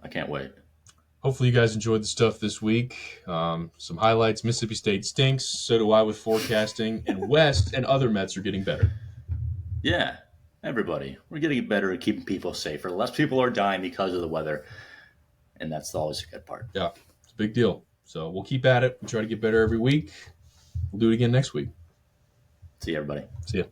I can't wait. hopefully you guys enjoyed the stuff this week. Some highlights. Mississippi State stinks. So do I with forecasting. And West and other Mets are getting better. Yeah, everybody. We're getting better at keeping people safer. Less people are dying because of the weather, and that's always a good part. Yeah, it's a big deal. So we'll keep at it. We'll try to get better every week. We'll do it again next week. See you, everybody. See ya.